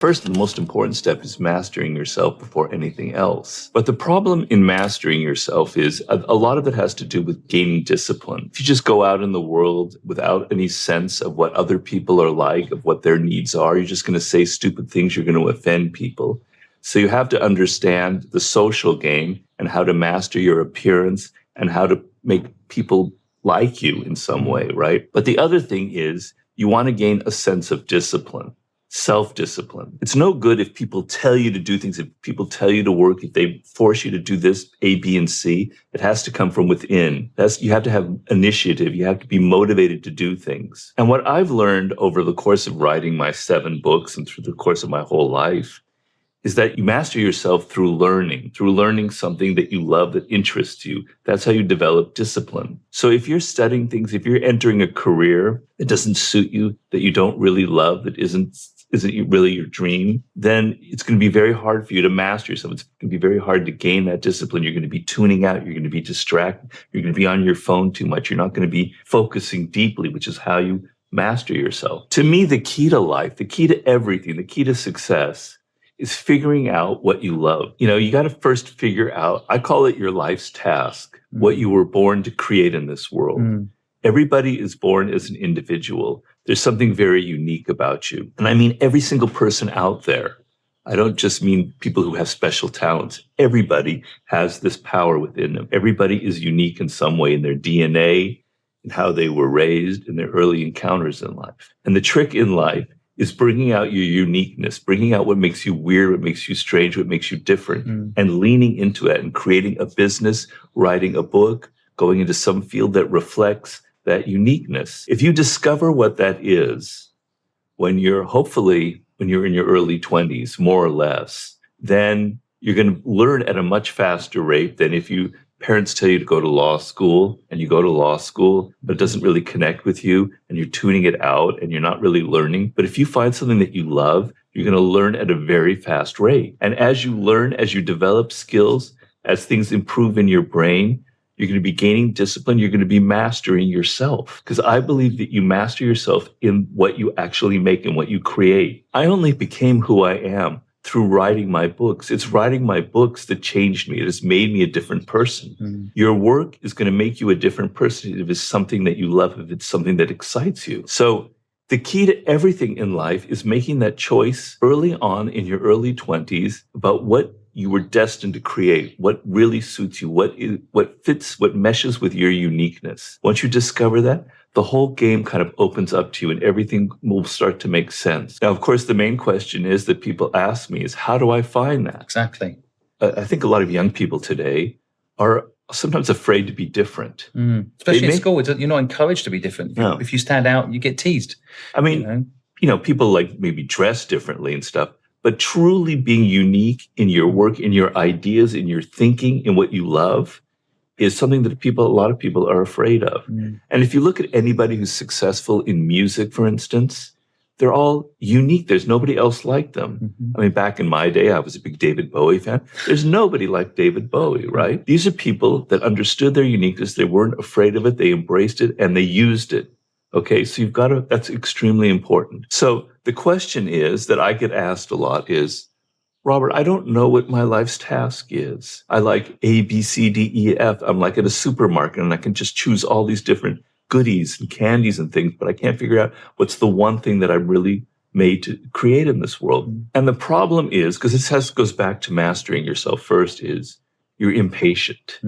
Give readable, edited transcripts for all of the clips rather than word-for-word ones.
First and most important step is mastering yourself before anything else. But the problem in mastering yourself is a lot of it has to do with gaining discipline. If you just go out in the world without any sense of what other people are like, of what their needs are, you're just going to say stupid things, you're going to offend people. So you have to understand the social game and how to master your appearance and how to make people like you in some way, right? But the other thing is you want to gain a sense of discipline. Self-discipline. It's no good if people tell you to do things, if people tell you to work, if they force you to do this, A, B, and C. It has to come from within. You have to have initiative. You have to be motivated to do things. And what I've learned over the course of writing my 7 books and through the course of my whole life is that you master yourself through learning something that you love, that interests you. That's how you develop discipline. So if you're studying things, if you're entering a career that doesn't suit you, that you don't really love, that isn't really your dream, then it's going to be very hard for you to master yourself. It's going to be very hard to gain that discipline. You're going to be tuning out. You're going to be distracted. You're going to be on your phone too much. You're not going to be focusing deeply, which is how you master yourself. To me, the key to life, the key to everything, the key to success is figuring out what you love. You got to first figure out, I call it your life's task, what you were born to create in this world. Everybody is born as an individual. There's something very unique about you. And I mean every single person out there. I don't just mean people who have special talents. Everybody has this power within them. Everybody is unique in some way in their DNA, in how they were raised, in their early encounters in life. And the trick in life is bringing out your uniqueness, bringing out what makes you weird, what makes you strange, what makes you different, and leaning into it and creating a business, writing a book, going into some field that reflects that uniqueness. If you discover what that is when you're in your early 20s, more or less, then you're going to learn at a much faster rate than if parents tell you to go to law school and you go to law school, but it doesn't really connect with you and you're tuning it out and you're not really learning. But if you find something that you love, you're going to learn at a very fast rate. And as you learn, as you develop skills, as things improve in your brain, you're going to be gaining discipline. You're going to be mastering yourself. Because I believe that you master yourself in what you actually make and what you create. I only became who I am through writing my books. It's writing my books that changed me. It has made me a different person. Your work is going to make you a different person if it's something that you love, if it's something that excites you. So the key to everything in life is making that choice early on in your early 20s about what you were destined to create, what really suits you, what fits, what meshes with your uniqueness. Once you discover that, the whole game kind of opens up to you and everything will start to make sense. Now, of course, the main question is that people ask me is, how do I find that? Exactly. I think a lot of young people today are sometimes afraid to be different. Especially in school, you're not encouraged to be different. No. If you stand out, you get teased. I mean, people like maybe dress differently and stuff, but truly being unique in your work, in your ideas, in your thinking, in what you love is something that a lot of people are afraid of. And if you look at anybody who's successful in music, for instance, they're all unique. There's nobody else like them. I mean, back in my day, I was a big David Bowie fan. There's nobody like David Bowie, right? These are people that understood their uniqueness. They weren't afraid of it. They embraced it and they used it. Okay, so that's extremely important. So the question is that I get asked a lot is, Robert, I don't know what my life's task is. I like A, B, C, D, E, F. I'm like at a supermarket and I can just choose all these different goodies and candies and things, but I can't figure out what's the one thing that I'm really made to create in this world. And the problem is, because this goes back to mastering yourself first, is you're impatient.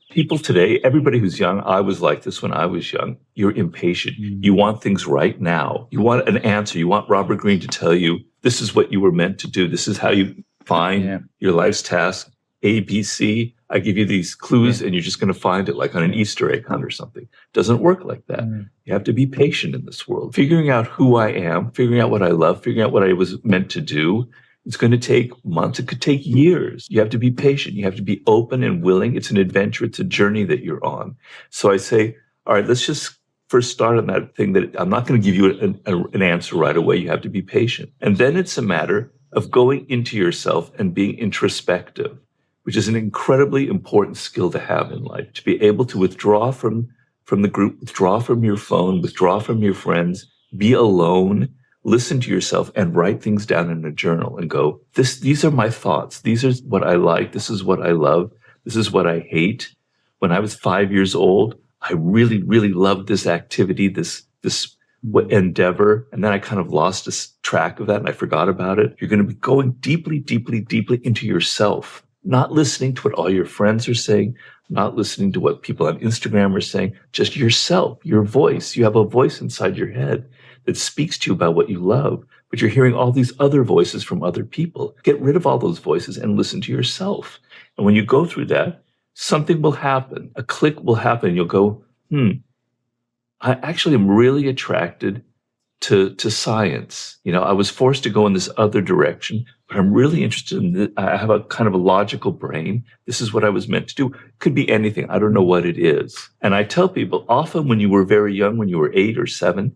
People today, everybody who's young, I was like this when I was young, you're impatient. You want things right now. You want an answer. You want Robert Greene to tell you, this is what you were meant to do. This is how you find your life's task, A, B, C. I give you these clues and you're just going to find it like on an Easter egg hunt or something. It doesn't work like that. You have to be patient in this world. Figuring out who I am, figuring out what I love, figuring out what I was meant to do. It's going to take months. It could take years. You have to be patient. You have to be open and willing. It's an adventure. It's a journey that you're on. So I say, all right, let's just first start on that thing that I'm not going to give you an answer right away. You have to be patient. And then it's a matter of going into yourself and being introspective, which is an incredibly important skill to have in life, to be able to withdraw from the group, withdraw from your phone, withdraw from your friends, be alone listen to yourself and write things down in a journal and go, these are my thoughts. These are what I like. This is what I love. This is what I hate. When I was 5 years old, I really, really loved this activity, this endeavor. And then I kind of lost track of that and I forgot about it. You're going to be going deeply, deeply, deeply into yourself, not listening to what all your friends are saying, not listening to what people on Instagram are saying, just yourself, your voice. You have a voice inside your head that speaks to you about what you love, but you're hearing all these other voices from other people. Get rid of all those voices and listen to yourself. And when you go through that, something will happen. A click will happen. You'll go, I actually am really attracted to science. I was forced to go in this other direction, but I'm really interested in it. I have a kind of a logical brain. This is what I was meant to do. Could be anything. I don't know what it is. And I tell people, often when you were very young, when you were 8 or 7,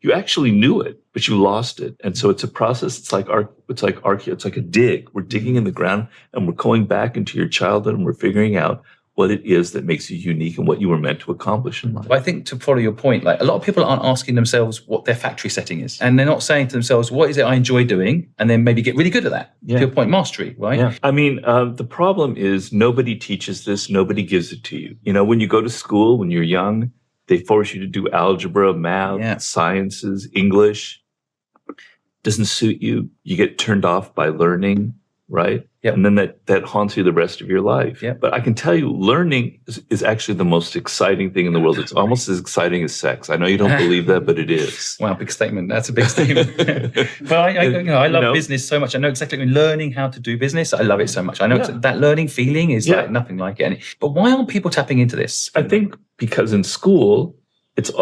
you actually knew it, but you lost it. And so it's a process. It's like a dig. We're digging in the ground and we're going back into your childhood and we're figuring out what it is that makes you unique and what you were meant to accomplish in life. I think, to follow your point, like, a lot of people aren't asking themselves what their factory setting is. And they're not saying to themselves, what is it I enjoy doing? And then maybe get really good at that. To your point, mastery, right? Yeah. I mean, the problem is nobody teaches this. Nobody gives it to you. When you go to school, when you're young, they force you to do algebra, math, sciences, English. Doesn't suit you. You get turned off by learning, right? Yep. And then that haunts you the rest of your life. Yep. But I can tell you, learning is actually the most exciting thing in the world. It's almost as exciting as sex. I know you don't believe that, but it is. Wow, big statement. That's a big statement. Well, I love business so much. I know exactly learning how to do business. I love it so much. I know that learning feeling is like nothing like it. But why aren't people tapping into this? I think because in school, it's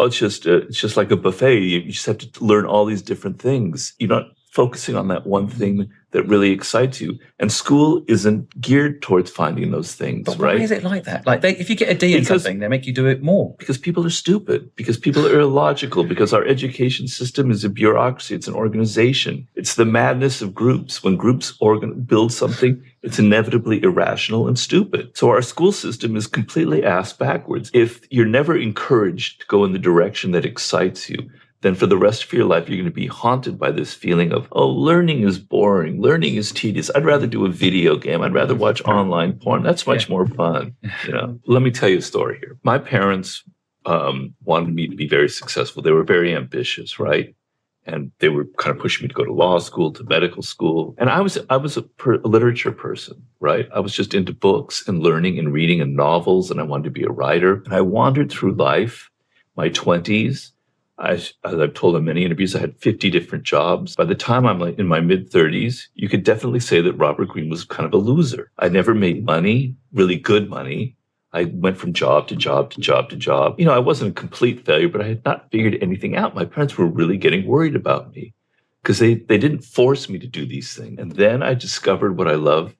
just like a buffet. You just have to learn all these different things. You're not focusing on that one thing that really excites you. And school isn't geared towards finding those things, but right? Why is it like that? Like, if you get a D in something, they make you do it more. Because people are stupid. Because people are illogical. Because our education system is a bureaucracy. It's an organization. It's the madness of groups. When groups build something, it's inevitably irrational and stupid. So our school system is completely ass backwards. If you're never encouraged to go in the direction that excites you, then for the rest of your life, you're going to be haunted by this feeling of, learning is boring. Learning is tedious. I'd rather do a video game. I'd rather watch online porn. That's much more fun. Let me tell you a story here. My parents wanted me to be very successful. They were very ambitious, right? And they were kind of pushing me to go to law school, to medical school. And I was a literature person, right? I was just into books and learning and reading and novels, and I wanted to be a writer. And I wandered through life, my 20s. As I've told in many interviews, I had 50 different jobs. By the time I'm in my mid-30s, you could definitely say that Robert Greene was kind of a loser. I never made money, really good money. I went from job to job to job to job. I wasn't a complete failure, but I had not figured anything out. My parents were really getting worried about me because they didn't force me to do these things. And then I discovered what I love.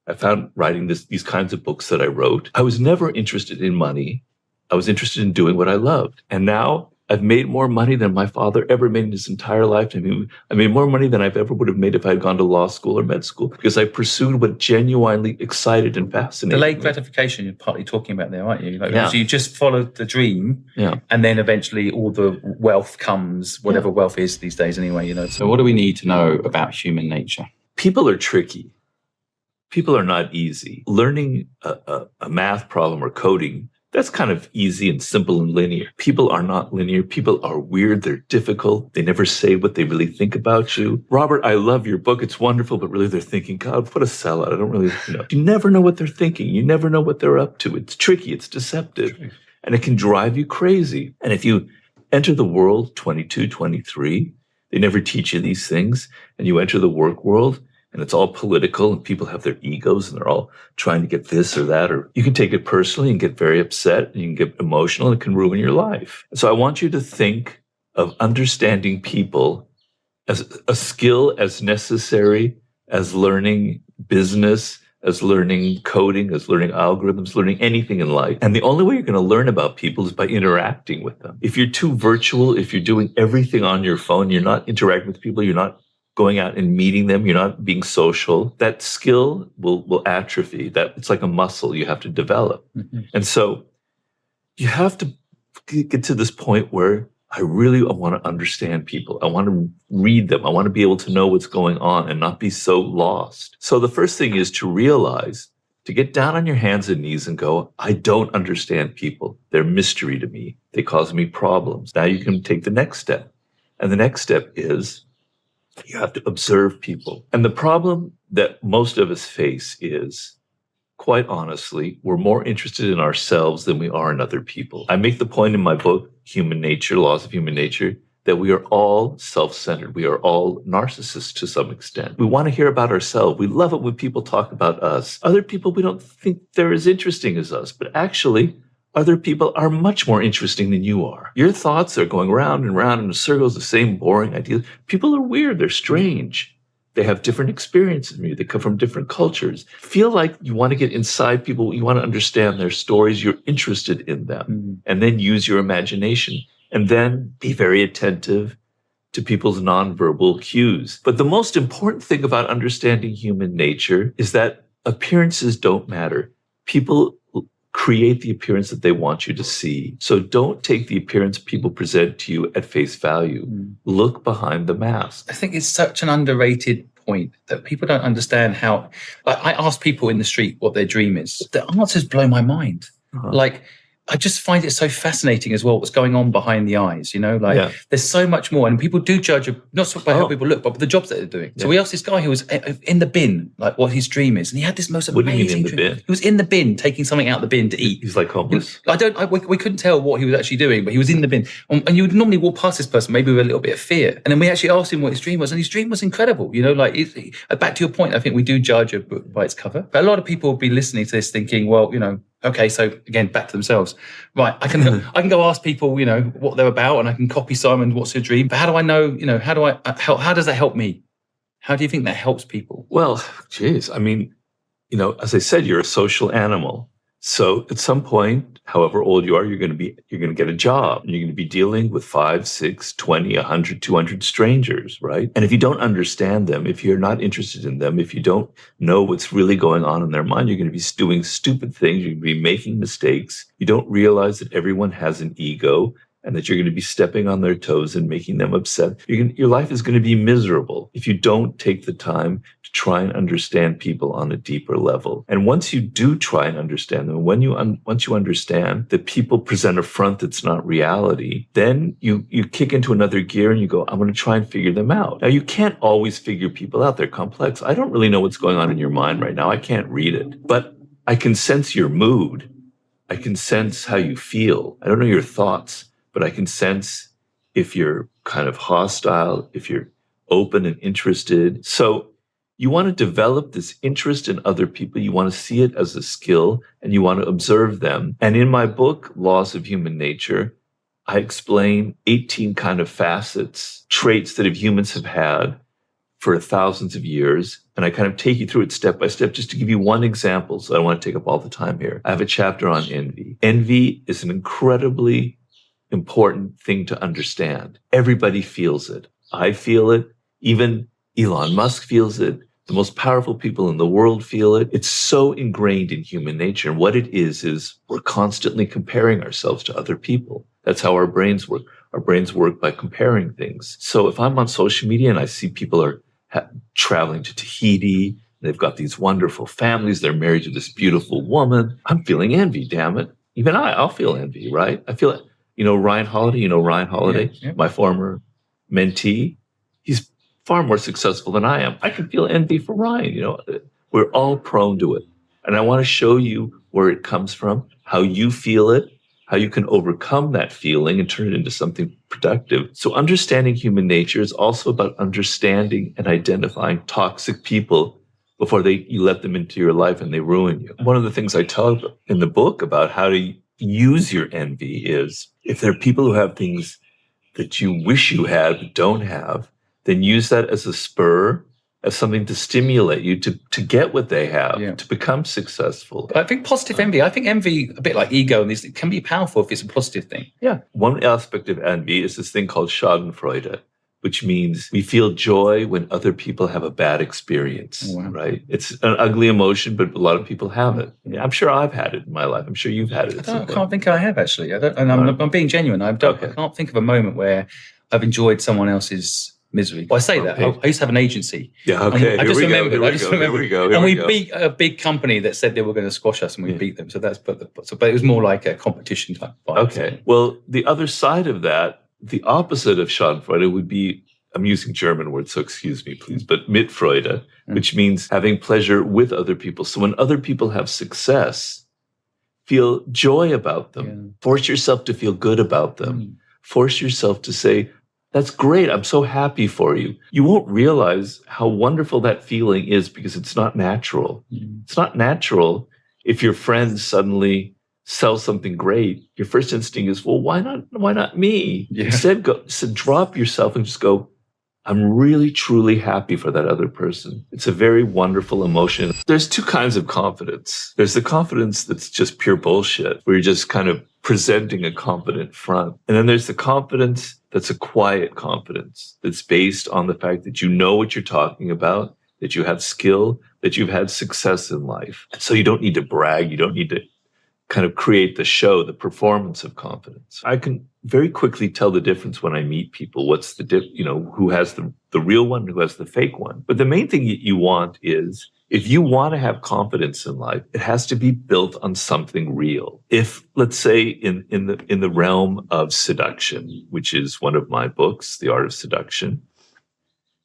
I found writing these kinds of books that I wrote. I was never interested in money. I was interested in doing what I loved. And now I've made more money than my father ever made in his entire life. I made more money than I ever would have made if I had gone to law school or med school because I pursued what genuinely excited and fascinated me. Delayed gratification, you're partly talking about there, aren't you? So you just followed the dream, and then eventually all the wealth comes, whatever wealth is these days anyway. So what do we need to know about human nature? People are tricky. People are not easy. Learning a math problem or coding, that's kind of easy and simple and linear. People are not linear. People are weird. They're difficult. They never say what they really think about you. Robert, I love your book. It's wonderful, but really they're thinking, God, what a sellout. I don't really, You never know what they're thinking. You never know what they're up to. It's tricky. It's deceptive. And it can drive you crazy. And if you enter the world 22, 23, they never teach you these things. And you enter the work world, and it's all political, and people have their egos, and they're all trying to get this or that, or you can take it personally and get very upset, and you can get emotional, and it can ruin your life. So I want you to think of understanding people as a skill as necessary as learning business, as learning coding, as learning algorithms, learning anything in life. And the only way you're going to learn about people is by interacting with them. If you're too virtual, if you're doing everything on your phone, you're not interacting with people, you're not going out and meeting them, you're not being social, that skill will atrophy. It's like a muscle you have to develop. Mm-hmm. And so you have to get to this point where I want to understand people. I want to read them. I want to be able to know what's going on and not be so lost. So the first thing is to realize, to get down on your hands and knees and go, I don't understand people. They're mystery to me. They cause me problems. Now you can take the next step. And the next step is you have to observe people. And the problem that most of us face is, quite honestly, we're more interested in ourselves than we are in other people. I make the point in my book, Human Nature, Laws of Human Nature, that we are all self-centered. We are all narcissists to some extent. We want to hear about ourselves. We love it when people talk about us. Other people, we don't think they're as interesting as us, but actually, other people are much more interesting than you are. Your thoughts are going round and round in circles, the same boring ideas. People are weird. They're strange. They have different experiences from you. They come from different cultures. Feel like you want to get inside people. You want to understand their stories. You're interested in them. And then use your imagination. And then be very attentive to people's nonverbal cues. But the most important thing about understanding human nature is that appearances don't matter. People create the appearance that they want you to see. So don't take the appearance people present to you at face value. Look behind the mask. I think it's such an underrated point that people don't understand how. Like, I ask people in the street what their dream is. The answers blow my mind. Like, I just find it so fascinating as well what's going on behind the eyes, there's so much more. And people do judge, not by how people look, but the jobs that they're doing. So we asked this guy who was in the bin, like what his dream is. And he had this most amazing dream. He was in the bin, taking something out of the bin to eat. He's like homeless. We couldn't tell what he was actually doing, but he was in the bin. And you would normally walk past this person, maybe with a little bit of fear. And then we actually asked him what his dream was. And his dream was incredible. Back to your point, I think we do judge a book by its cover. But a lot of people will be listening to this thinking, well, okay, so again, back to themselves. Right, I can go ask people, what they're about, and I can copy Simon, what's your dream? But how do I know, how does that help me? How do you think that helps people? Well, geez, I mean, as I said, you're a social animal. So at some point, however old you are, you're going to get a job, and you're going to be dealing with 5, 6, 20, 100, 200 strangers, right? And if you don't understand them, if you're not interested in them, if you don't know what's really going on in their mind, you're going to be doing stupid things. You're going to be making mistakes. You don't realize that everyone has an ego, and that you're going to be stepping on their toes and making them upset. Your life is going to be miserable if you don't take the time to try and understand people on a deeper level. And once you do try and understand them, once you understand that people present a front that's not reality, then you kick into another gear and you go, I'm going to try and figure them out. Now, you can't always figure people out. They're complex. I don't really know what's going on in your mind right now. I can't read it. But I can sense your mood. I can sense how you feel. I don't know your thoughts. But I can sense if you're kind of hostile, if you're open and interested. So you want to develop this interest in other people. You want to see it as a skill, and you want to observe them. And in my book, Laws of Human Nature, I explain 18 kind of facets, traits that humans have had for thousands of years. And I kind of take you through it step by step, just to give you one example. So I don't want to take up all the time here. I have a chapter on envy. Envy is an incredibly important thing to understand. Everybody feels it. I feel it. Even Elon Musk feels it. The most powerful people in the world feel it. It's so ingrained in human nature. And what it is we're constantly comparing ourselves to other people. That's how our brains work. Our brains work by comparing things. So if I'm on social media and I see people are traveling to Tahiti, they've got these wonderful families, they're married to this beautiful woman, I'm feeling envy, damn it. Even I'll feel envy, right? I feel it. Ryan Holiday, Yeah. My former mentee, he's far more successful than I am. I can feel envy for Ryan. We're all prone to it. And I want to show you where it comes from, how you feel it, how you can overcome that feeling and turn it into something productive. So understanding human nature is also about understanding and identifying toxic people before you let them into your life and they ruin you. One of the things I tell in the book about how to use your envy is, if there are people who have things that you wish you had but don't have, then use that as a spur, as something to stimulate you to get what they have, to become successful. I think positive envy, a bit like ego, and it can be powerful if it's a positive thing. Yeah. One aspect of envy is this thing called Schadenfreude. which means we feel joy when other people have a bad experience, right? It's an ugly emotion, but a lot of people have it. Yeah, I'm sure I've had it in my life. I'm sure you've had it. I can't think I have, actually. I'm being genuine. I can't think of a moment where I've enjoyed someone else's misery. Well, I say that. I used to have an agency. Yeah, okay. I just remember. And we go. beat a big company that said they were going to squash us, and we beat them. So but it was more like a competition type fight. Okay. Well, the other side of that, the opposite of Schadenfreude would be, I'm using German words, so excuse me, please, but Mitfreude, which means having pleasure with other people. So when other people have success, feel joy about them. Yeah. Force yourself to feel good about them. Force yourself to say, that's great. I'm so happy for you. You won't realize how wonderful that feeling is because it's not natural. It's not natural if your friends suddenly sell something great. Your first instinct is, well, why not me? Yeah. Instead, drop yourself and just go, I'm really, truly happy for that other person. It's a very wonderful emotion. There's two kinds of confidence. There's the confidence that's just pure bullshit, where you're just kind of presenting a confident front. And then there's the confidence that's a quiet confidence that's based on the fact that you know what you're talking about, that you have skill, that you've had success in life. So you don't need to brag. You don't need to kind of create the show, the performance of confidence. I can very quickly tell the difference when I meet people. What's the who has the real one, who has the fake one. But the main thing you want is, if you want to have confidence in life, it has to be built on something real. If, let's say, in the realm of seduction, which is one of my books, The Art of Seduction,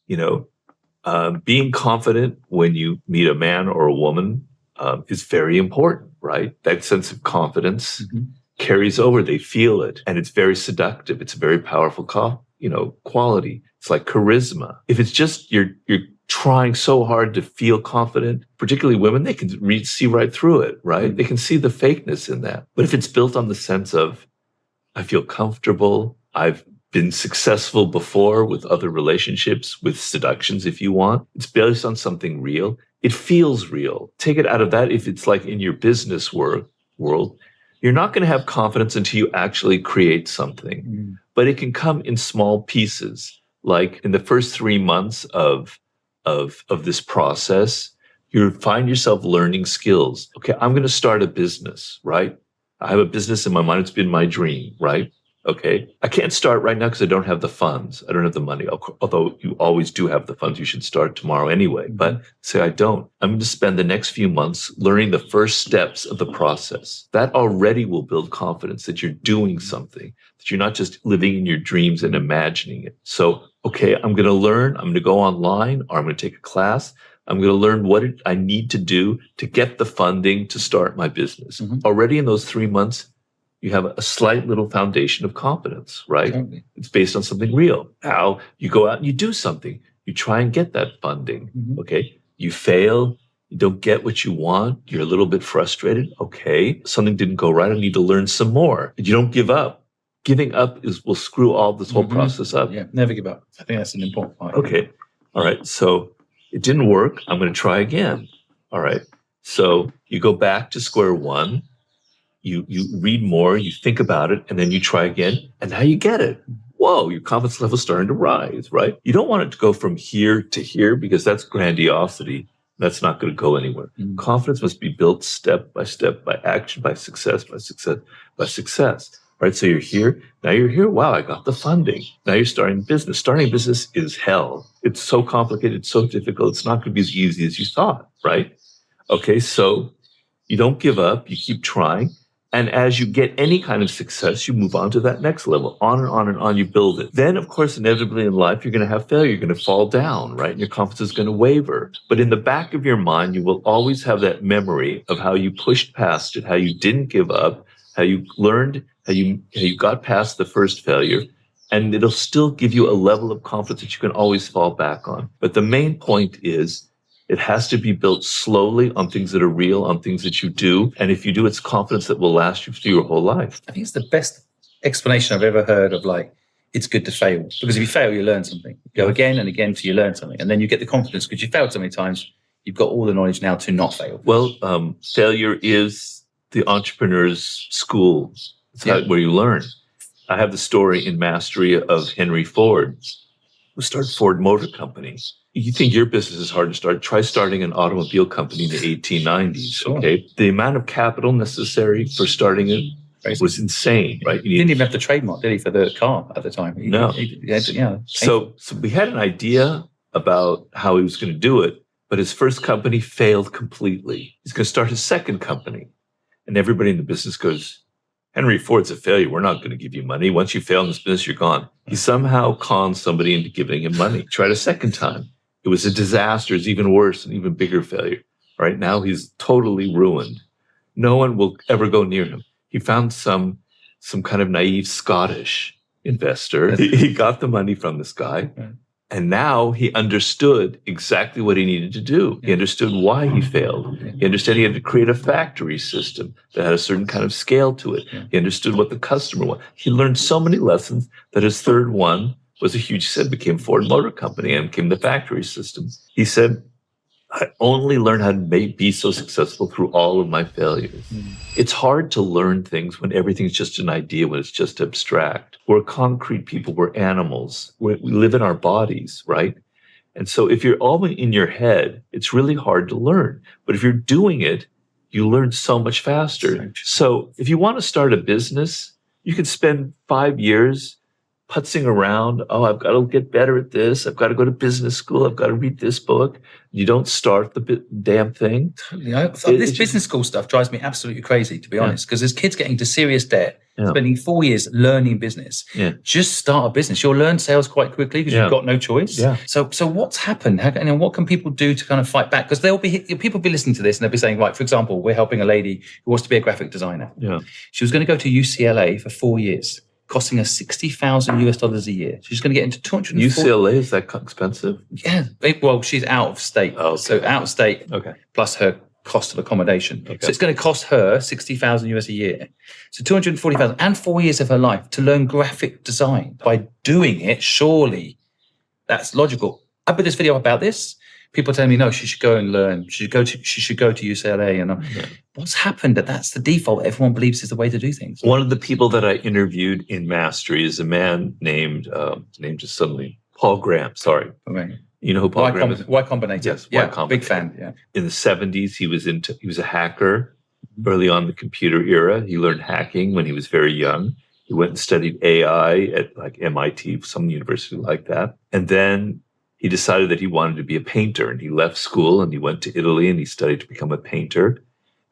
being confident when you meet a man or a woman is very important, right? That sense of confidence carries over. They feel it, and it's very seductive. It's a very powerful quality. It's like charisma. If it's just you're trying so hard to feel confident, particularly women, they can see right through it, right? They can see the fakeness in that. But if it's built on the sense of, I feel comfortable, I've been successful before with other relationships, with seductions, if you want, it's based on something real. It feels real. Take it out of that. If it's like in your business world, you're not going to have confidence until you actually create something. But it can come in small pieces. Like in the first 3 months of this process, you find yourself learning skills. Okay, I'm going to start a business, right? I have a business in my mind. It's been my dream, right? Okay, I can't start right now because I don't have the funds. I don't have the money. Although you always do have the funds. You should start tomorrow anyway. But say I don't. I'm going to spend the next few months learning the first steps of the process. That already will build confidence that you're doing something, that you're not just living in your dreams and imagining it. So, okay, I'm going to learn. I'm going to go online, or I'm going to take a class. I'm going to learn what I need to do to get the funding to start my business. Already in those 3 months, you have a slight little foundation of confidence, right? Totally. It's based on something real. Now you go out and you do something. You try and get that funding, okay? You fail. You don't get what you want. You're a little bit frustrated. Okay, something didn't go right. I need to learn some more. But you don't give up. Giving up will screw all this whole process up. Yeah, never give up. I think that's an important part. Okay, all right. So it didn't work. I'm going to try again. All right. So you go back to square one. You read more, you think about it, and then you try again, and now you get it. Whoa, your confidence level is starting to rise, right? You don't want it to go from here to here because that's grandiosity. That's not going to go anywhere. Confidence must be built step by step, by action, by success, by success, by success. Right? So you're here. Now you're here. Wow, I got the funding. Now you're starting business. Starting business is hell. It's so complicated, it's so difficult. It's not going to be as easy as you thought, right? Okay, so you don't give up. You keep trying. And as you get any kind of success, you move on to that next level, on and on and on, you build it. Then, of course, inevitably in life, you're going to have failure. You're going to fall down, right? And your confidence is going to waver. But in the back of your mind, you will always have that memory of how you pushed past it, how you didn't give up, how you learned, how you got past the first failure. And it'll still give you a level of confidence that you can always fall back on. But the main point is, it has to be built slowly on things that are real, on things that you do. And if you do, it's confidence that will last you through your whole life. I think it's the best explanation I've ever heard of, like, it's good to fail. Because if you fail, you learn something. You go again and again till you learn something. And then you get the confidence because you failed so many times. You've got all the knowledge now to not fail. Well, failure is the entrepreneur's school. It's where you learn. I have the story in Mastery of Henry Ford. We'll start Ford Motor Company. You think your business is hard to start? Try starting an automobile company in the 1890s. Sure. Okay, the amount of capital necessary for starting it was insane, right? He didn't even have the trademark, did he, for the car at the time? No. So we had an idea about how he was going to do it, but his first company failed completely. He's going to start his second company, and everybody in the business goes, Henry Ford's a failure. We're not going to give you money. Once you fail in this business, you're gone. He somehow conned somebody into giving him money. Tried a second time. It was a disaster. It's even worse, an even bigger failure. Right now, he's totally ruined. No one will ever go near him. He found some kind of naive Scottish investor. He got the money from this guy. And now he understood exactly what he needed to do. He understood why he failed. He understood he had to create a factory system that had a certain kind of scale to it. He understood what the customer wanted. He learned so many lessons that his third one was a huge success, became Ford Motor Company and became the factory system. He said, I only learned how to be so successful through all of my failures. It's hard to learn things when everything's just an idea, when it's just abstract. We're concrete people, we're animals. We live in our bodies, right? And so if you're all in your head, it's really hard to learn. But if you're doing it, you learn so much faster. So if you want to start a business, you could spend 5 years putzing around. Oh, I've got to get better at this. I've got to go to business school. I've got to read this book. You don't start the damn thing. Totally. This business school stuff drives me absolutely crazy, to be honest, because there's kids getting into serious debt, spending 4 years learning business. Just start a business. You'll learn sales quite quickly because you've got no choice. So what's happened? And what can people do to kind of fight back? Because people will be listening to this and they'll be saying, right, for example, we're helping a lady who wants to be a graphic designer. She was going to go to UCLA for 4 years, costing her $60,000 a year. She's going to get into 240. UCLA, is that expensive? Yeah. Well, she's out of state. Oh, okay. So out of state, plus her cost of accommodation. So it's going to cost her $60,000 a year. So $240,000 and 4 years of her life to learn graphic design. By doing it, surely that's logical. I put this video about this. People telling me, no, she should go and learn. She should go to UCLA. And what's happened? That's the default. Everyone believes is the way to do things. One of the people that I interviewed in Mastery is a man named, his name just suddenly, Paul Graham. Sorry. Okay. You know who Paul Graham is? Y Combinator. Yes, Y Combinator. Big fan. Yeah. In the 70s, he was a hacker early on in the computer era. He learned hacking when he was very young. He went and studied AI at like MIT, some university like that. And then he decided that he wanted to be a painter, and he left school and he went to Italy and he studied to become a painter.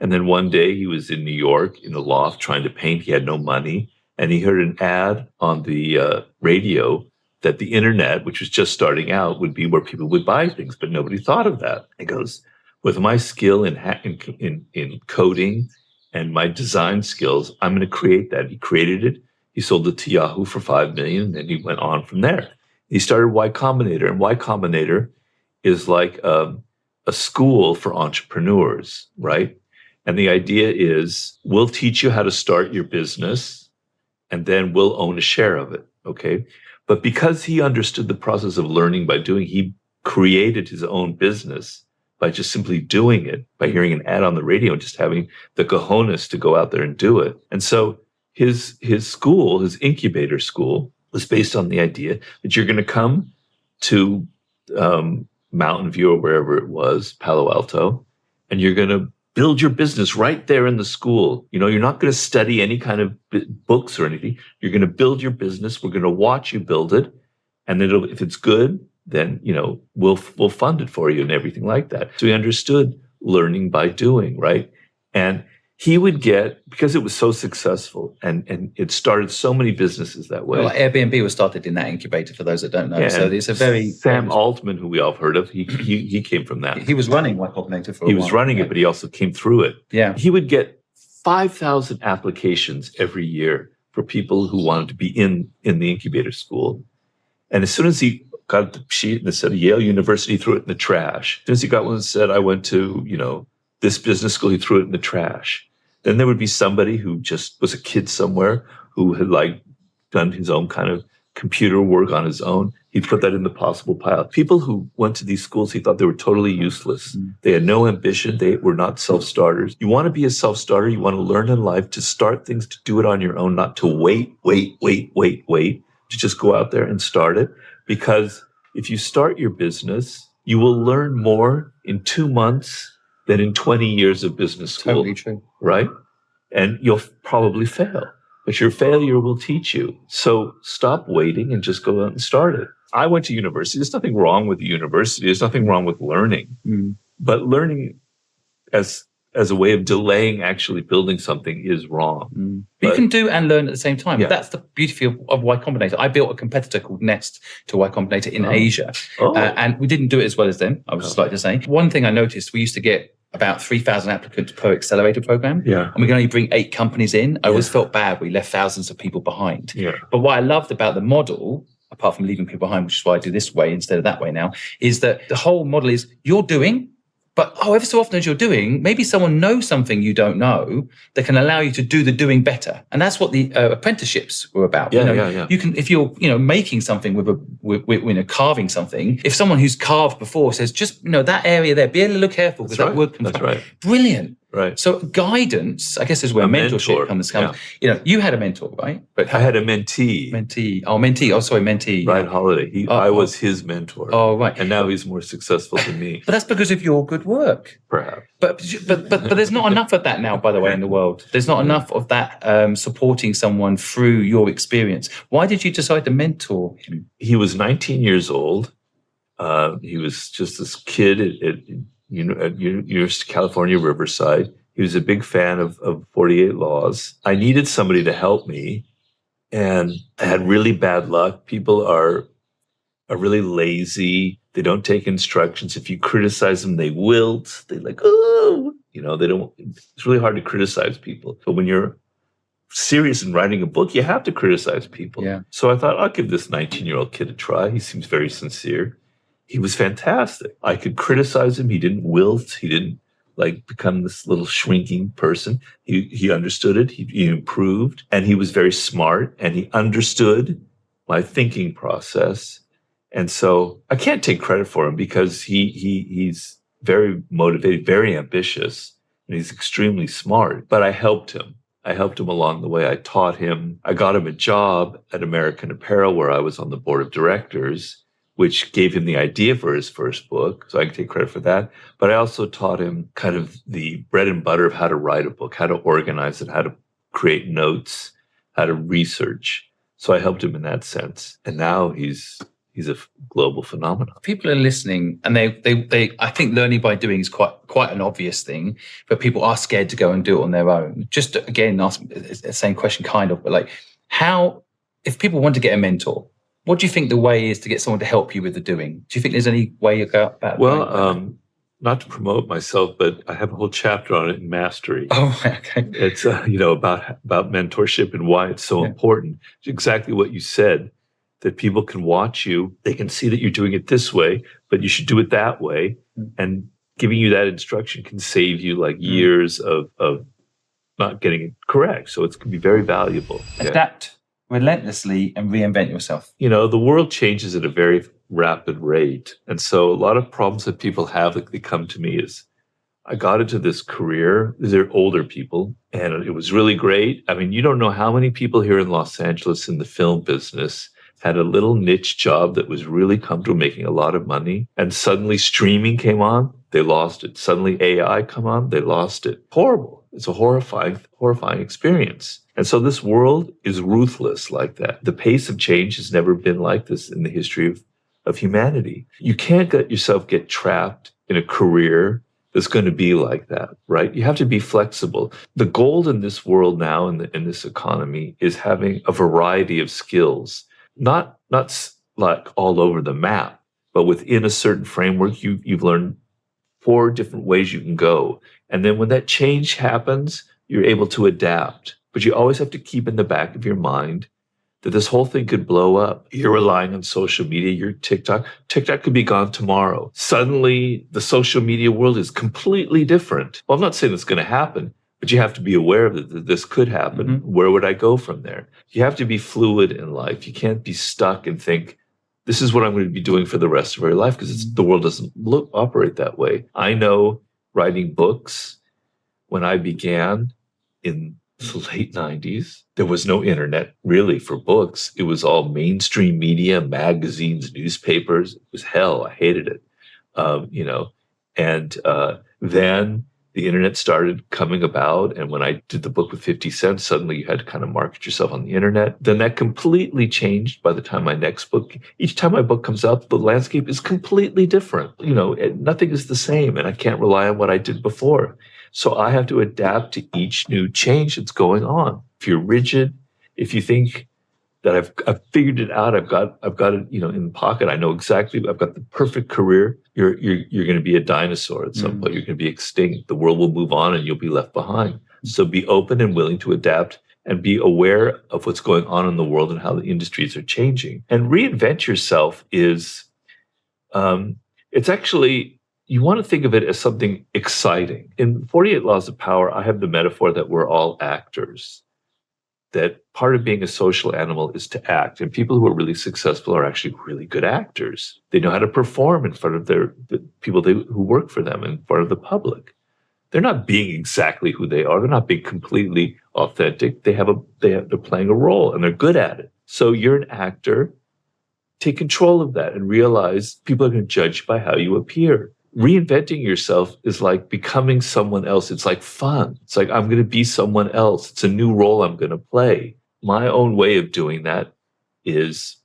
And then one day he was in New York in a loft trying to paint. He had no money, and he heard an ad on the radio that the internet, which was just starting out, would be where people would buy things, but nobody thought of that. He goes, with my skill in coding and my design skills, I'm going to create that. He created it. He sold it to Yahoo for $5 million, and he went on from there. He started Y Combinator, and Y Combinator is like a school for entrepreneurs, right? And the idea is we'll teach you how to start your business, and then we'll own a share of it, okay? But because he understood the process of learning by doing, he created his own business by just simply doing it, by hearing an ad on the radio and just having the cojones to go out there and do it. And so his school, his incubator school, was based on the idea that you're going to come to Mountain View or wherever it was, Palo Alto, and you're going to build your business right there in the school. You know, you're not going to study any kind of books or anything. You're going to build your business. We're going to watch you build it. And if it's good, then, you know, we'll fund it for you and everything like that. So he understood learning by doing, right? And he would get, because it was so successful and it started so many businesses that way. Well, Airbnb was started in that incubator, for those that don't know. Yeah, so it's a very... Sam Altman, who we all have heard of, he came from that. He was running Y Combinator for a while. He was running it, but he also came through it. Yeah. He would get 5,000 applications every year for people who wanted to be in the incubator school. And as soon as he got the sheet and it said Yale University, he threw it in the trash. As soon as he got one that said, I went to, you know, this business school, he threw it in the trash. Then there would be somebody who just was a kid somewhere who had like done his own kind of computer work on his own. He'd put that in the possible pile. People who went to these schools, he thought they were totally useless. They had no ambition. They were not self-starters. You want to be a self-starter. You want to learn in life to start things, to do it on your own, not to wait, to just go out there and start it. Because If you start your business, you will learn more in 2 months than in 20 years of business school. Totally true. Right? And you'll probably fail, but your failure will teach you. So stop waiting and just go out and start it. I went to university. There's nothing wrong with the university. There's nothing wrong with learning. But learning as a way of delaying actually building something is wrong. But you can do and learn at the same time. Yeah. That's the beauty of Y Combinator. I built a competitor called Nest to Y Combinator in Asia. And we didn't do it as well as them, I would just like to say. One thing I noticed, we used to get about 3,000 applicants per accelerator program. Yeah. And we can only bring 8 companies in. I always felt bad. We left thousands of people behind. Yeah. But what I loved about the model, apart from leaving people behind, which is why I do this way instead of that way now, is that the whole model is you're doing, but ever so often as you're doing, maybe someone knows something you don't know that can allow you to do the doing better. And that's what the apprenticeships were about. You can, if you're, making something with carving something, if someone who's carved before says, just, that area there, be a little careful because that wood comes back. Brilliant. Right. So guidance, I guess, is where mentorship comes. You had a mentor, right? But I had a mentee. Mentee. Mentee. Ryan Holiday. I was his mentor. Oh, right. And now he's more successful than me. But that's because of your good work. Perhaps. But there's not enough of that now, by the way, in the world. There's not enough of that supporting someone through your experience. Why did you decide to mentor him? He was 19 years old. He was just this kid at University of California, Riverside. He was a big fan of 48 Laws. I needed somebody to help me, and I had really bad luck. People are really lazy. They don't take instructions. If you criticize them, they wilt. They they don't. It's really hard to criticize people. But when you're serious in writing a book, you have to criticize people. Yeah. So I thought, I'll give this 19-year-old kid a try. He seems very sincere. He was fantastic. I could criticize him. He didn't wilt. He didn't become this little shrinking person. He understood it. He improved, and he was very smart, and he understood my thinking process. And so I can't take credit for him because he's very motivated, very ambitious, and he's extremely smart. But I helped him. I helped him along the way. I taught him. I got him a job at American Apparel where I was on the board of directors, which gave him the idea for his first book. So I can take credit for that. But I also taught him kind of the bread and butter of how to write a book, how to organize it, how to create notes, how to research. So I helped him in that sense. And now he's a global phenomenon. People are listening, and they I think learning by doing is quite an obvious thing, but people are scared to go and do it on their own. Just again, ask the same question kind of, but how, if people want to get a mentor, what do you think the way is to get someone to help you with the doing? Do you think there's any way you go about it? Well, not to promote myself, but I have a whole chapter on it in Mastery. Oh, okay. It's about mentorship and why it's so important. It's exactly what you said, that people can watch you. They can see that you're doing it this way, but you should do it that way. And giving you that instruction can save you years of not getting it correct. So it can be very valuable. Adapt relentlessly and reinvent yourself. The world changes at a very rapid rate. And so a lot of problems that people have, they come to me is, I got into this career. They're older people, and it was really great. I mean, you don't know how many people here in Los Angeles in the film business had a little niche job that was really comfortable, making a lot of money. And suddenly streaming came on, they lost it. Suddenly AI come on, they lost it. Horrible. It's a horrifying experience. And so this world is ruthless like that. The pace of change has never been like this in the history of humanity. You can't let yourself get trapped in a career that's going to be like that, right? You have to be flexible. The gold in this world now, in this economy, is having a variety of skills, not like all over the map, but within a certain framework. You've learned 4 different ways you can go. And then when that change happens, you're able to adapt. But you always have to keep in the back of your mind that this whole thing could blow up. You're relying on social media, your TikTok. TikTok could be gone tomorrow. Suddenly, the social media world is completely different. Well, I'm not saying it's going to happen, but you have to be aware of that this could happen. Mm-hmm. Where would I go from there? You have to be fluid in life. You can't be stuck and think, this is what I'm going to be doing for the rest of our life, because the world doesn't operate that way. I know writing books, when I began in the late 90s. There was no internet really for books. It was all mainstream media, magazines, newspapers. It was hell. I hated it. You know, and then the internet started coming about. And when I did the book with 50 cents, suddenly you had to kind of market yourself on the internet. Then that completely changed by the time my next book, each time my book comes out, the landscape is completely different. You know, nothing is the same, and I can't rely on what I did before. So I have to adapt to each new change that's going on. If you're rigid, if you think that I've figured it out, I've got it, you know, in the pocket. I know exactly. I've got the perfect career. You're going to be a dinosaur at some point. You're going to be extinct. The world will move on, and you'll be left behind. So be open and willing to adapt, and be aware of what's going on in the world and how the industries are changing. And reinvent yourself is, it's actually, you want to think of it as something exciting. In 48 Laws of Power, I have the metaphor that we're all actors. That part of being a social animal is to act. And people who are really successful are actually really good actors. They know how to perform in front of the people who work for them, in front of the public. They're not being exactly who they are. They're not being completely authentic. They're playing a role, and they're good at it. So you're an actor. Take control of that and realize people are going to judge by how you appear. Reinventing yourself is like becoming someone else. It's like fun. It's like, I'm going to be someone else. It's a new role I'm going to play. My own way of doing that is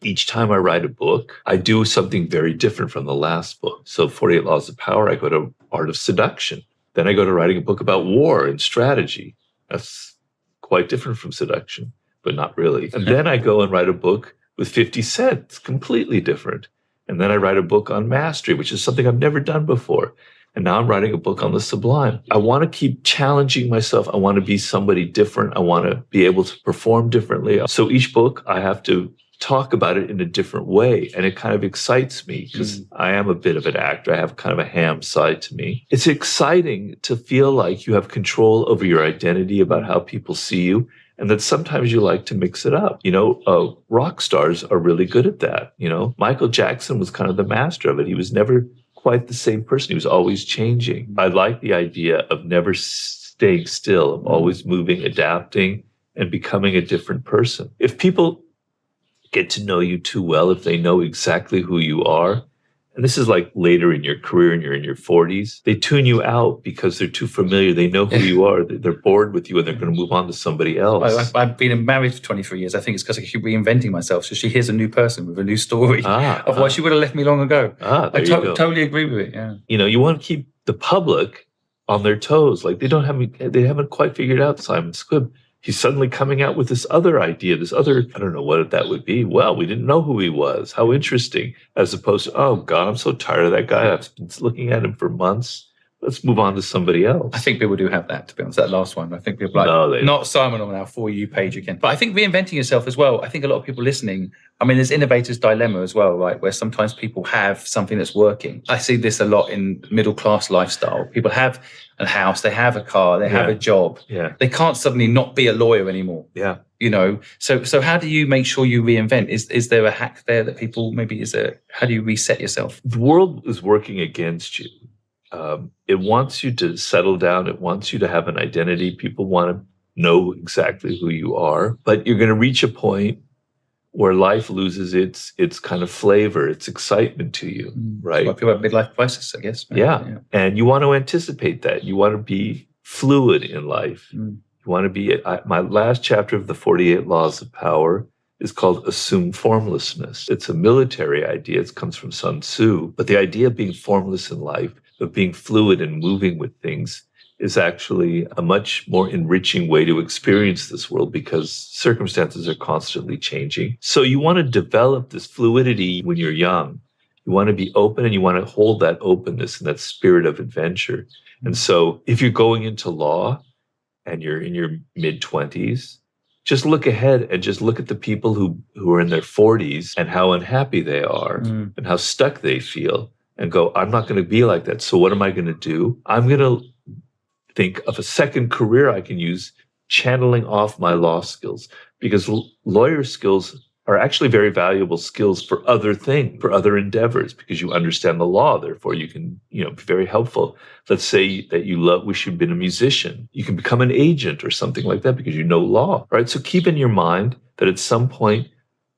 each time I write a book, I do something very different from the last book. So 48 Laws of Power, I go to Art of Seduction. Then I go to writing a book about war and strategy. That's quite different from seduction, but not really. And then I go and write a book with 50 cents, completely different. And then I write a book on mastery, which is something I've never done before. And now I'm writing a book on the sublime. I want to keep challenging myself. I want to be somebody different. I want to be able to perform differently. So each book, I have to talk about it in a different way. And it kind of excites me because I am a bit of an actor. I have kind of a ham side to me. It's exciting to feel like you have control over your identity, about how people see you. And that sometimes you like to mix it up. You know, rock stars are really good at that. You know, Michael Jackson was kind of the master of it. He was never quite the same person. He was always changing. I like the idea of never staying still, of always moving, adapting, and becoming a different person. If people get to know you too well, if they know exactly who you are, and this is like later in your career and you're in your 40s, they tune you out because they're too familiar. They know who you are. They're bored with you, and they're going to move on to somebody else. I've been married for 23 years. I think it's because I keep reinventing myself. So she hears a new person with a new story. Otherwise, she would have left me long ago. I totally agree with it. Yeah. You know, you want to keep the public on their toes. Like they haven't quite figured out Simon Squibb. He's suddenly coming out with this other idea, I don't know what that would be. Well, we didn't know who he was. How interesting. As opposed to, oh God, I'm so tired of that guy. I've been looking at him for months. Let's move on to somebody else. I think people do have that, to be honest, that last one. I think people are like, not Simon on our For You page again. But I think reinventing yourself as well, I think a lot of people listening, I mean, there's innovator's dilemma as well, right? Where sometimes people have something that's working. I see this a lot in middle-class lifestyle. People have a house, they have a car, they have a job. Yeah. They can't suddenly not be a lawyer anymore. Yeah. You know, so how do you make sure you reinvent? Is there a hack there that people how do you reset yourself? The world is working against you. It wants you to settle down. It wants you to have an identity. People want to know exactly who you are, but you're going to reach a point where life loses its kind of flavor, its excitement to you, right? So I feel like midlife crisis, I guess. Yeah. And you want to anticipate that. You want to be fluid in life. You want to be, my last chapter of the 48 Laws of Power is called Assume Formlessness. It's a military idea. It comes from Sun Tzu. But the idea of being formless in life, of being fluid and moving with things, is actually a much more enriching way to experience this world because circumstances are constantly changing. So you want to develop this fluidity when you're young. You want to be open, and you want to hold that openness and that spirit of adventure. And so if you're going into law and you're in your mid-20s, just look ahead and just look at the people who are in their 40s and how unhappy they are and how stuck they feel, and go, I'm not going to be like that. So what am I going to do? I'm going to think of a second career I can use, channeling off my law skills, because lawyer skills are actually very valuable skills for other things, for other endeavors, because you understand the law. Therefore, you can, be very helpful. Let's say that you wish you'd been a musician. You can become an agent or something like that because you know law, right? So keep in your mind that at some point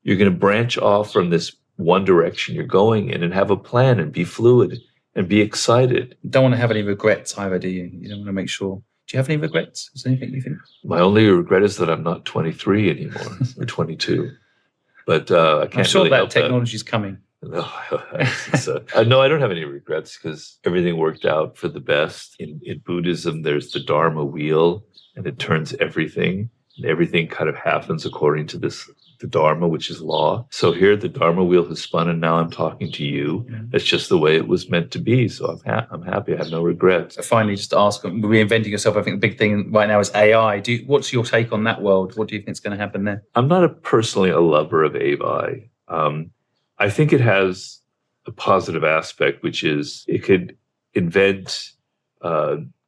you're going to branch off from this one direction you're going in and have a plan and be fluid and be excited. You don't want to have any regrets either, do you? You don't want to make sure. Do you have any regrets? Is there anything you think? My only regret is that I'm not 23 anymore, or 22. But I can't. I'm sure really that help technology's coming. No, no, I don't have any regrets because everything worked out for the best. In Buddhism, there's the Dharma wheel, and it turns everything. And everything kind of happens according to the Dharma, which is law. So here, the Dharma wheel has spun, and now I'm talking to you. Yeah. That's just the way it was meant to be. So I'm happy. I have no regrets. So finally, just to ask, reinventing yourself. I think the big thing right now is AI. What's your take on that world? What do you think is going to happen there? I'm not personally a lover of AI. I think it has a positive aspect, which is it could invent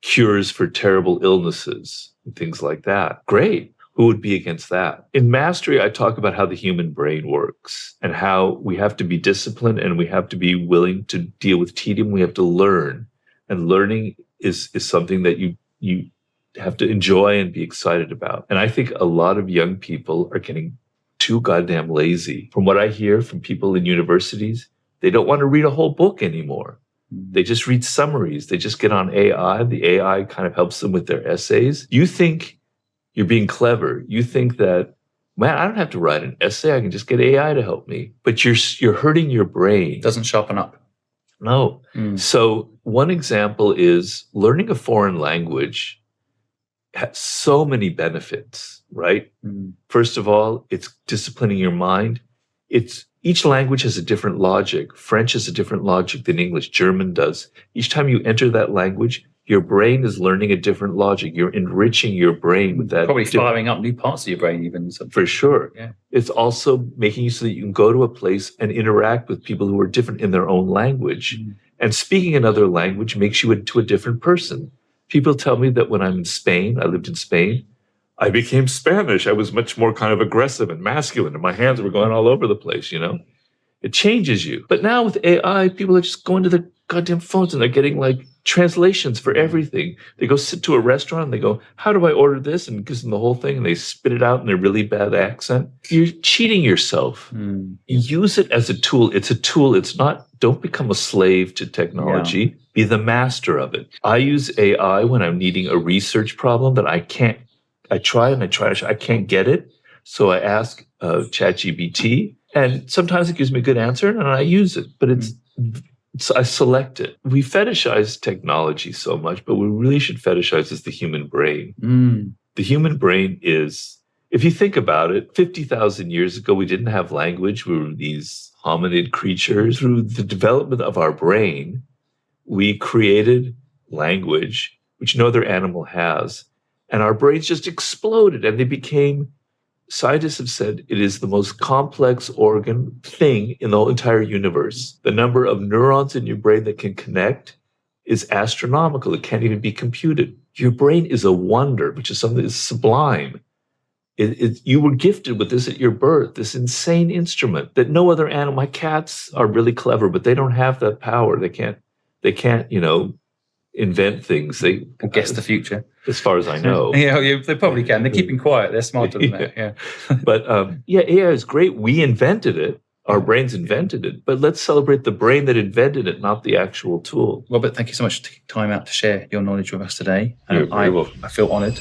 cures for terrible illnesses and things like that. Great. Who would be against that? In Mastery, I talk about how the human brain works and how we have to be disciplined and we have to be willing to deal with tedium. We have to learn. And learning is something that you have to enjoy and be excited about. And I think a lot of young people are getting too goddamn lazy. From what I hear from people in universities, they don't want to read a whole book anymore. They just read summaries. They just get on AI. The AI kind of helps them with their essays. You think you're being clever. You think that, man, I don't have to write an essay. I can just get AI to help me. But you're hurting your brain. Doesn't sharpen up. No. So one example is learning a foreign language has so many benefits, right? First of all, it's disciplining your mind. Each language has a different logic. French has a different logic than English. German does. Each time you enter that language, your brain is learning a different logic. You're enriching your brain with that. Probably firing up new parts of your brain even. For sure. Yeah. It's also making you so that you can go to a place and interact with people who are different in their own language. And speaking another language makes you into a different person. People tell me that when I'm in Spain, I lived in Spain, I became Spanish. I was much more kind of aggressive and masculine, and my hands were going all over the place, It changes you. But now with AI, people are just going to their goddamn phones and they're getting like translations for everything. They go sit to a restaurant and they go, how do I order this? And it gives them the whole thing and they spit it out in a really bad accent. You're cheating yourself. Use it as a tool. It's a tool. It's not, don't become a slave to technology. Yeah. Be the master of it. I use AI when I'm needing a research problem that I can't, I can't get it. So I ask ChatGPT. And sometimes it gives me a good answer and I use it, but I select it. We fetishize technology so much, but we really should fetishize is the human brain. The human brain is, if you think about it, 50,000 years ago, we didn't have language. We were these hominid creatures. Through the development of our brain, we created language, which no other animal has. And our brains just exploded and they became, scientists have said, it is the most complex thing in the whole entire universe. The number of neurons in your brain that can connect is astronomical. It can't even be computed. Your brain is a wonder, which is something that's sublime. You were gifted with this at your birth, this insane instrument that no other animal, my cats are really clever, but they don't have that power. They can't, invent things. They can guess the future. As far as I know. Yeah, they probably can. They're keeping quiet. They're smarter than that. Yeah. But AI is great. We invented it. Our brains invented it. But let's celebrate the brain that invented it, not the actual tool. Robert, thank you so much for taking time out to share your knowledge with us today. You're very welcome. I feel honored.